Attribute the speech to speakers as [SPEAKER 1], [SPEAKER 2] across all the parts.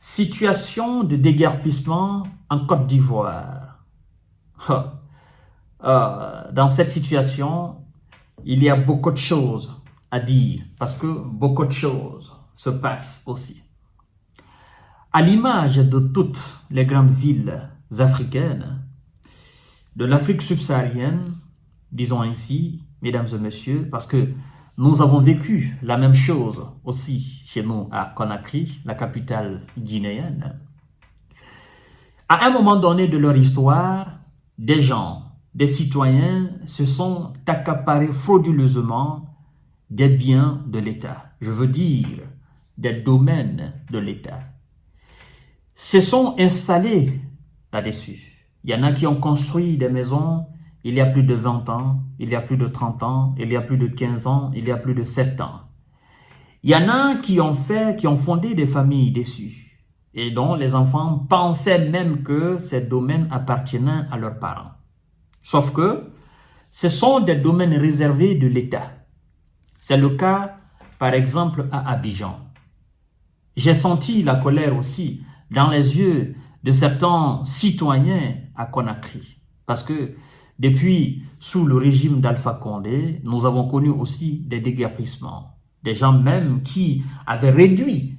[SPEAKER 1] Situation de déguerpissement en Côte d'Ivoire. Dans cette situation, il y a beaucoup de choses à dire parce que beaucoup de choses se passent aussi. À l'image de toutes les grandes villes africaines, de l'Afrique subsaharienne, disons ainsi, mesdames et messieurs, parce que nous avons vécu la même chose aussi chez nous à Conakry, la capitale guinéenne. À un moment donné de leur histoire, des gens, des citoyens se sont accaparés frauduleusement des biens de l'État. Je veux dire, des domaines de l'État. Se sont installés là-dessus. Il y en a qui ont construit des maisons il y a plus de 20 ans, il y a plus de 30 ans, il y a plus de 15 ans, il y a plus de 7 ans. Il y en a qui ont fondé des familles dessus et dont les enfants pensaient même que ces domaines appartenaient à leurs parents. Sauf que ce sont des domaines réservés de l'État. C'est le cas, par exemple, à Abidjan. J'ai senti la colère aussi dans les yeux de certains citoyens à Conakry. Parce que depuis, sous le régime d'Alpha Condé, nous avons connu aussi des déguerpissements. Des gens même qui avaient réduit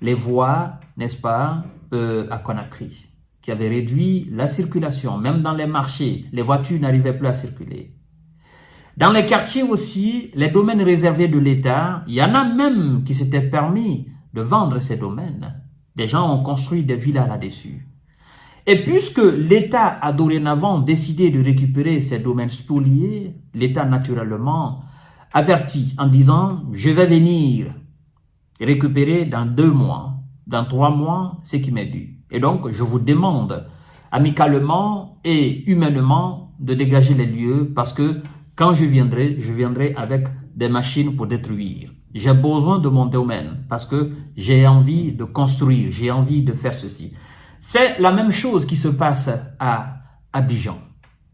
[SPEAKER 1] les voies, n'est-ce pas, à Conakry. Qui avaient réduit la circulation. Même dans les marchés, les voitures n'arrivaient plus à circuler. Dans les quartiers aussi, les domaines réservés de l'État, il y en a même qui s'étaient permis de vendre ces domaines. Des gens ont construit des villas là-dessus. Et puisque l'État a dorénavant décidé de récupérer ces domaines spoliés, l'État naturellement avertit en disant « Je vais venir récupérer dans 2 mois, dans 3 mois, ce qui m'est dû. Et donc, je vous demande amicalement et humainement de dégager les lieux parce que quand je viendrai avec des machines pour détruire. J'ai besoin de mon domaine parce que j'ai envie de construire, j'ai envie de faire ceci. » C'est la même chose qui se passe à Abidjan.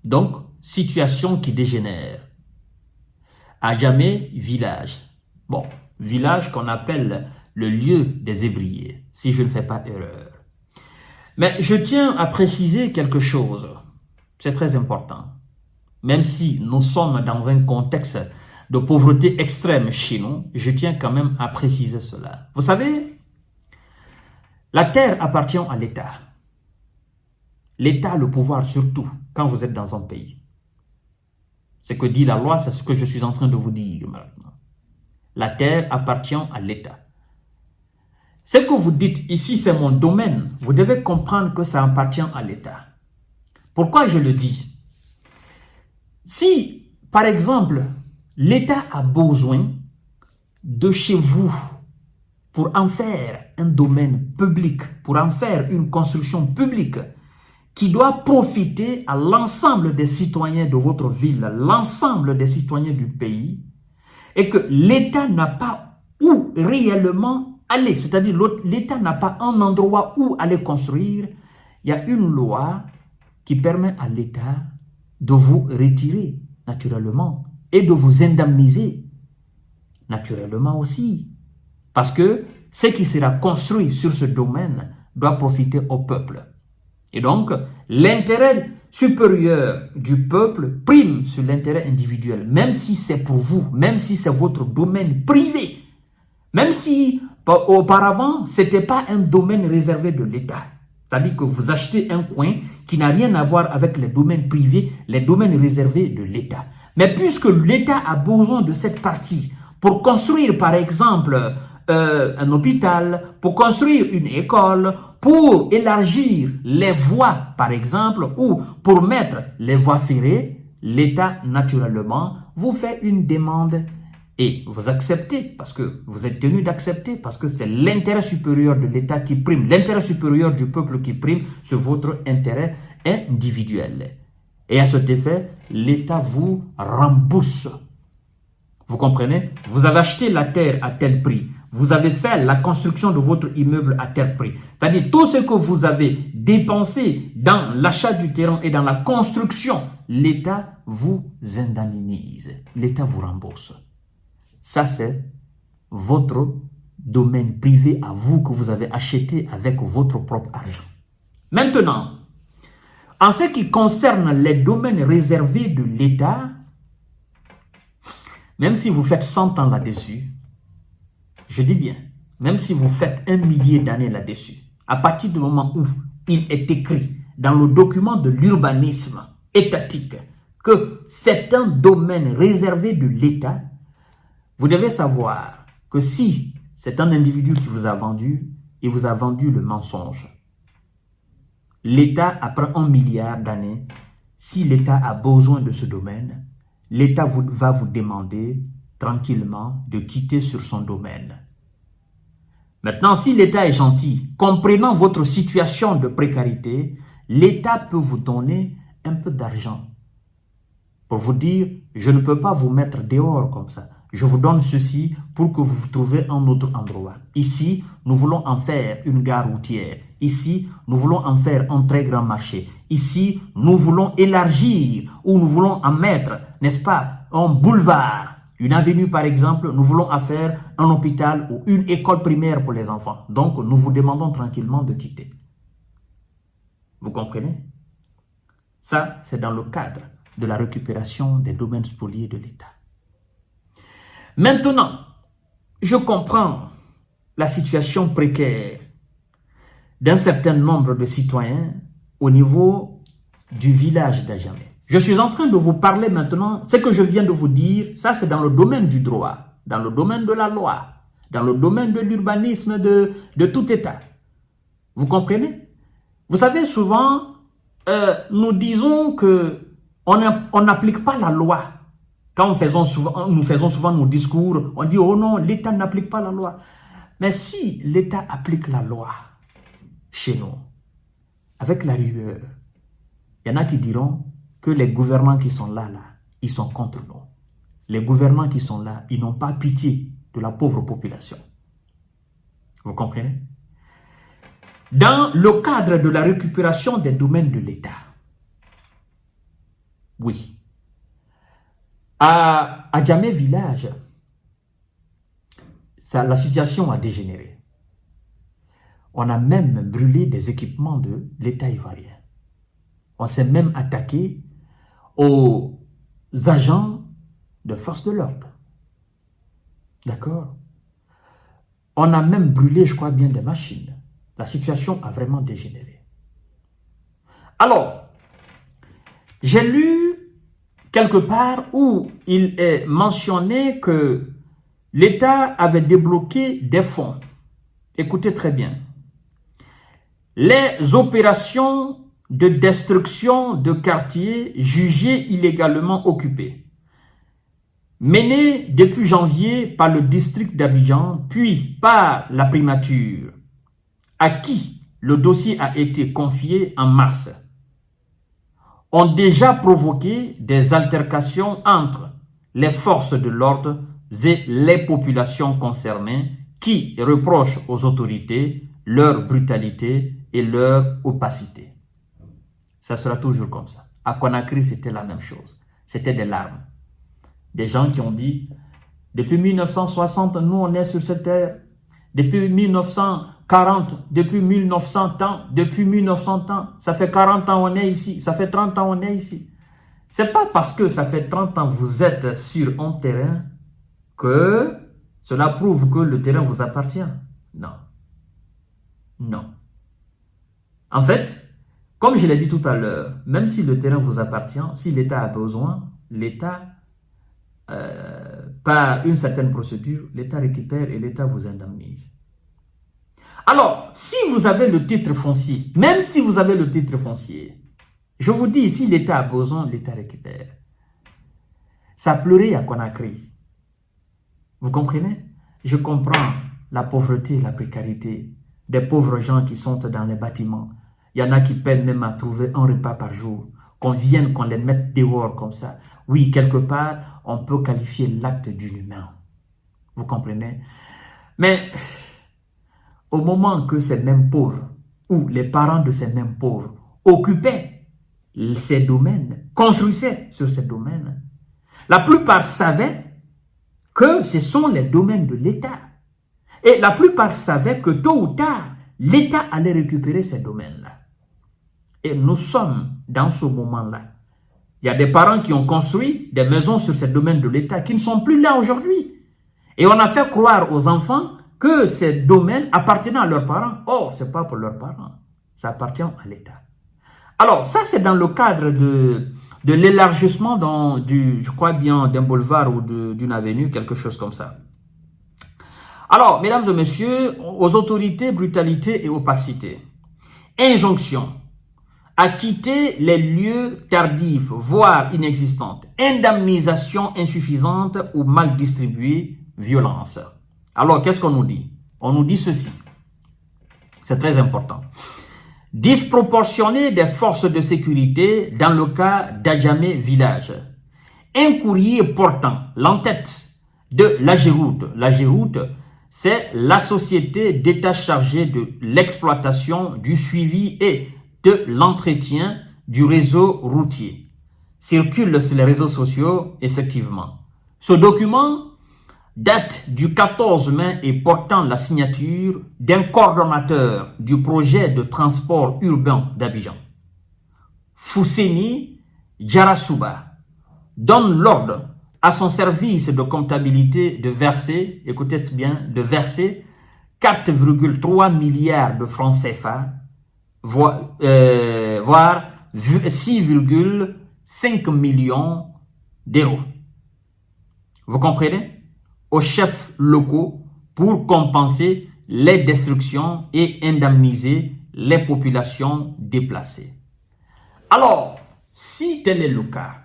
[SPEAKER 1] Donc, situation qui dégénère. À Djamé, village. Bon, village qu'on appelle le lieu des ébriers, si je ne fais pas erreur. Mais je tiens à préciser quelque chose. C'est très important. Même si nous sommes dans un contexte de pauvreté extrême chez nous, je tiens quand même à préciser cela. Vous savez, la terre appartient à l'État. L'État a le pouvoir surtout quand vous êtes dans un pays. Ce que dit la loi, c'est ce que je suis en train de vous dire maintenant. La terre appartient à l'État. Ce que vous dites ici, c'est mon domaine. Vous devez comprendre que ça appartient à l'État. Pourquoi je le dis? Si, par exemple, l'État a besoin de chez vous pour en faire un domaine public, pour en faire une construction publique qui doit profiter à l'ensemble des citoyens de votre ville, l'ensemble des citoyens du pays, et que l'État n'a pas où réellement aller, c'est-à-dire l'État n'a pas un endroit où aller construire, il y a une loi qui permet à l'État de vous retirer naturellement et de vous indemniser naturellement aussi. Parce que ce qui sera construit sur ce domaine doit profiter au peuple. Et donc, l'intérêt supérieur du peuple prime sur l'intérêt individuel, même si c'est pour vous, même si c'est votre domaine privé, même si auparavant, ce n'était pas un domaine réservé de l'État. C'est-à-dire que vous achetez un coin qui n'a rien à voir avec les domaines privés, les domaines réservés de l'État. Mais puisque l'État a besoin de cette partie pour construire, par exemple, un hôpital, pour construire une école, pour élargir les voies, par exemple, ou pour mettre les voies ferrées, l'État, naturellement, vous fait une demande et vous acceptez, parce que vous êtes tenu d'accepter, parce que c'est l'intérêt supérieur de l'État qui prime, l'intérêt supérieur du peuple qui prime sur votre intérêt individuel. Et à cet effet, l'État vous rembourse. Vous comprenez? Vous avez acheté la terre à tel prix. Vous avez fait la construction de votre immeuble à tel prix. C'est-à-dire tout ce que vous avez dépensé dans l'achat du terrain et dans la construction, l'État vous indemnise. L'État vous rembourse. Ça, c'est votre domaines privés à vous que vous avez achetés avec votre propre argent. Maintenant, en ce qui concerne les domaines réservés de l'État, même si vous faites 100 ans là-dessus, je dis bien, même si vous faites 1 millier d'années là-dessus, à partir du moment où il est écrit dans le document de l'urbanisme étatique que c'est un domaine réservé de l'État, vous devez savoir que si c'est un individu qui vous a vendu, il vous a vendu le mensonge. L'État, après 1 milliard d'années, si l'État a besoin de ce domaine, l'État va vous demander tranquillement de quitter sur son domaine. Maintenant, si l'État est gentil, comprenant votre situation de précarité, l'État peut vous donner un peu d'argent pour vous dire, je ne peux pas vous mettre dehors comme ça. Je vous donne ceci pour que vous vous trouviez un autre endroit. Ici, nous voulons en faire une gare routière. Ici, nous voulons en faire un très grand marché. Ici, nous voulons élargir ou nous voulons en mettre, n'est-ce pas, un boulevard, une avenue par exemple. Nous voulons en faire un hôpital ou une école primaire pour les enfants. Donc, nous vous demandons tranquillement de quitter. Vous comprenez? Ça, c'est dans le cadre de la récupération des domaines spoliés de l'État. Maintenant, je comprends la situation précaire d'un certain nombre de citoyens au niveau du village d'Adjamé. Je suis en train de vous parler maintenant, ce que je viens de vous dire, ça c'est dans le domaine du droit, dans le domaine de la loi, dans le domaine de l'urbanisme de tout État. Vous comprenez? Vous savez, souvent, nous disons que on n'applique pas la loi. Quand nous faisons souvent nos discours, on dit « Oh non, l'État n'applique pas la loi ». Mais si l'État applique la loi chez nous, avec la rigueur, il y en a qui diront que les gouvernants qui sont là, ils sont contre nous. Les gouvernants qui sont là, ils n'ont pas pitié de la pauvre population. Vous comprenez? Dans le cadre de la récupération des domaines de l'État, oui, à Adjamé village, la situation a dégénéré. On a même brûlé des équipements de l'État ivoirien. On s'est même attaqué aux agents de force de l'ordre. D'accord? On a même brûlé, je crois bien, des machines. La situation a vraiment dégénéré. Alors, j'ai lu quelque part où il est mentionné que l'État avait débloqué des fonds. Écoutez très bien. Les opérations de destruction de quartiers jugés illégalement occupés, menées depuis janvier par le district d'Abidjan, puis par la primature, à qui le dossier a été confié en mars, ont déjà provoqué des altercations entre les forces de l'ordre et les populations concernées qui reprochent aux autorités leur brutalité et leur opacité. Ça sera toujours comme ça. À Conakry, c'était la même chose. C'était des larmes. Des gens qui ont dit, depuis 1960, nous on est sur cette terre. Depuis 1940, depuis 1900 ans, depuis 1900 ans, ça fait 40 ans on est ici, ça fait 30 ans on est ici. C'est pas parce que ça fait 30 ans vous êtes sur un terrain que cela prouve que le terrain vous appartient. Non. Non. En fait, comme je l'ai dit tout à l'heure, même si le terrain vous appartient, si l'État a besoin, l'État, par une certaine procédure, l'État récupère et l'État vous indemnise. Alors, si vous avez le titre foncier, même si vous avez le titre foncier, je vous dis, si l'État a besoin, l'État récupère. Ça pleurait à Conakry. Vous comprenez? Je comprends la pauvreté, la précarité des pauvres gens qui sont dans les bâtiments. Il y en a qui peinent même à trouver un repas par jour. Qu'on vienne, qu'on les mette dehors comme ça. Oui, quelque part, on peut qualifier l'acte d'inhumain. Vous comprenez? Mais au moment que ces mêmes pauvres, ou les parents de ces mêmes pauvres, occupaient ces domaines, construisaient sur ces domaines, la plupart savaient que ce sont les domaines de l'État. Et la plupart savaient que tôt ou tard, l'État allait récupérer ces domaines-là. Et nous sommes dans ce moment-là. Il y a des parents qui ont construit des maisons sur ces domaines de l'État qui ne sont plus là aujourd'hui. Et on a fait croire aux enfants que ces domaines appartenaient à leurs parents. Or, ce n'est pas pour leurs parents. Ça appartient à l'État. Alors, ça, c'est dans le cadre de l'élargissement je crois bien, d'un boulevard ou d'une avenue, quelque chose comme ça. Alors, mesdames et messieurs, aux autorités, brutalité et opacité. Injonction à quitter les lieux tardifs, voire inexistantes. Indemnisation insuffisante ou mal distribuée, violence. Alors, qu'est-ce qu'on nous dit? On nous dit ceci. C'est très important. Disproportionné des forces de sécurité dans le cas d'Adjamé village. Un courrier portant l'entête de l'AGEROUTE. L'AGEROUTE, c'est la société d'État chargée de l'exploitation, du suivi et de l'entretien du réseau routier. Circule sur les réseaux sociaux, effectivement. Ce document date du 14 mai et portant la signature d'un coordonnateur du projet de transport urbain d'Abidjan. Fousseni Djarasouba donne l'ordre à son service de comptabilité de verser, écoutez bien, de verser 4,3 milliards de francs CFA, voire 6,5 millions d'euros. Vous comprenez? Aux chefs locaux pour compenser les destructions et indemniser les populations déplacées. Alors, si tel est le cas,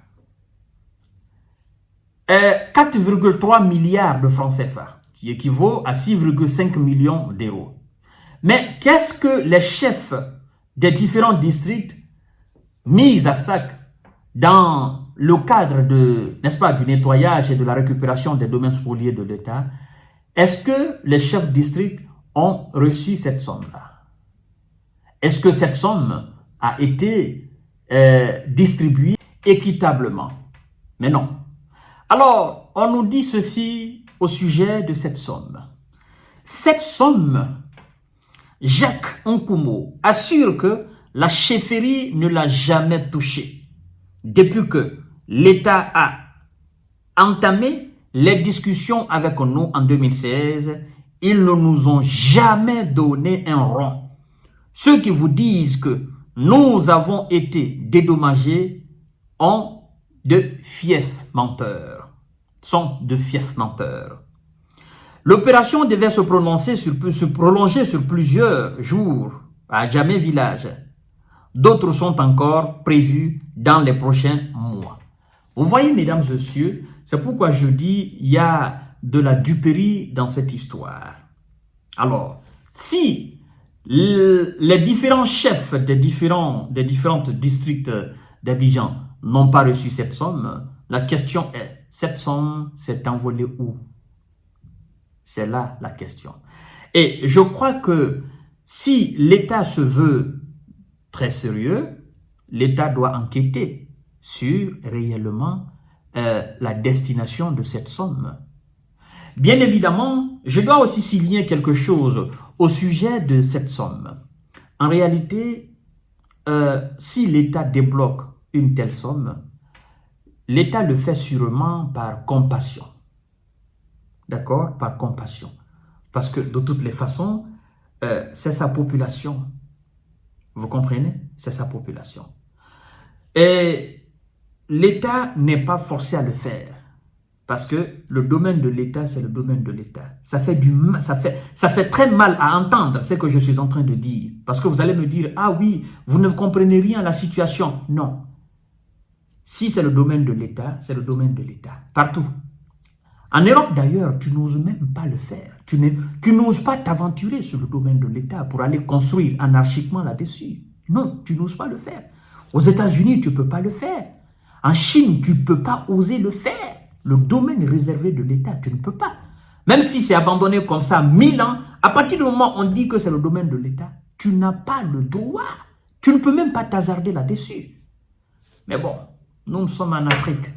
[SPEAKER 1] 4,3 milliards de francs CFA, qui équivaut à 6,5 millions d'euros. Mais qu'est-ce que les chefs des différents districts mis à sac dans le cadre n'est-ce pas, du nettoyage et de la récupération des domaines spoliés de l'État, est-ce que les chefs districts ont reçu cette somme-là? Est-ce que cette somme a été distribuée équitablement? Mais non. Alors, on nous dit ceci au sujet de cette somme. Cette somme, Jacques Nkumo assure que la chefferie ne l'a jamais touchée depuis que l'État a entamé les discussions avec nous en 2016. Ils ne nous ont jamais donné un rond. Ceux qui vous disent que nous avons été dédommagés ont de fiefs menteurs. Sont de fiefs menteurs. L'opération devait se prolonger sur plusieurs jours à Adjamé village. D'autres sont encore prévus dans les prochains mois. Vous voyez, mesdames et messieurs, c'est pourquoi je dis il y a de la duperie dans cette histoire. Alors, si les différents chefs des différentes districts d'Abidjan n'ont pas reçu cette somme, la question est, cette somme s'est envolée où? C'est là la question. Et je crois que si l'État se veut très sérieux, l'État doit enquêter sur réellement la destination de cette somme. Bien évidemment, je dois aussi souligner quelque chose au sujet de cette somme. En réalité, si l'État débloque une telle somme, l'État le fait sûrement par compassion. D'accord? Par compassion. Parce que de toutes les façons, c'est sa population. Vous comprenez? C'est sa population. Et l'État n'est pas forcé à le faire. Parce que le domaine de l'État, c'est le domaine de l'État. Ça fait très mal à entendre ce que je suis en train de dire. Parce que vous allez me dire, ah oui, vous ne comprenez rien à la situation. Non. Si c'est le domaine de l'État, c'est le domaine de l'État. Partout. En Europe d'ailleurs, tu n'oses même pas le faire. Tu n'oses pas t'aventurer sur le domaine de l'État pour aller construire anarchiquement là-dessus. Non, tu n'oses pas le faire. Aux États-Unis, tu ne peux pas le faire. En Chine, tu ne peux pas oser le faire. Le domaine réservé de l'État, tu ne peux pas. Même si c'est abandonné comme ça 1000 ans, à partir du moment où on dit que c'est le domaine de l'État, tu n'as pas le droit. Tu ne peux même pas t'hasarder là-dessus. Mais bon, nous sommes en Afrique.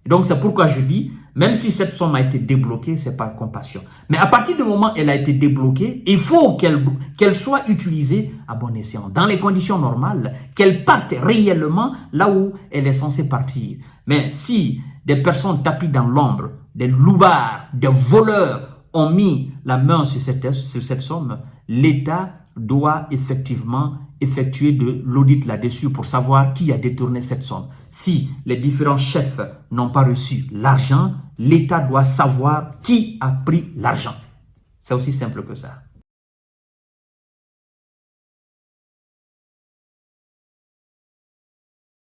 [SPEAKER 1] Donc c'est pourquoi je dis, Même si cette somme a été débloquée, c'est par compassion. Mais à partir du moment où elle a été débloquée, il faut qu'elle soit utilisée à bon escient, dans les conditions normales, qu'elle parte réellement là où elle est censée partir. Mais si des personnes tapis dans l'ombre, des loupards, des voleurs ont mis la main sur cette somme, l'État doit effectivement effectuer de l'audit là-dessus pour savoir qui a détourné cette somme. Si les différents chefs n'ont pas reçu l'argent, l'État doit savoir qui a pris l'argent. C'est aussi simple que ça.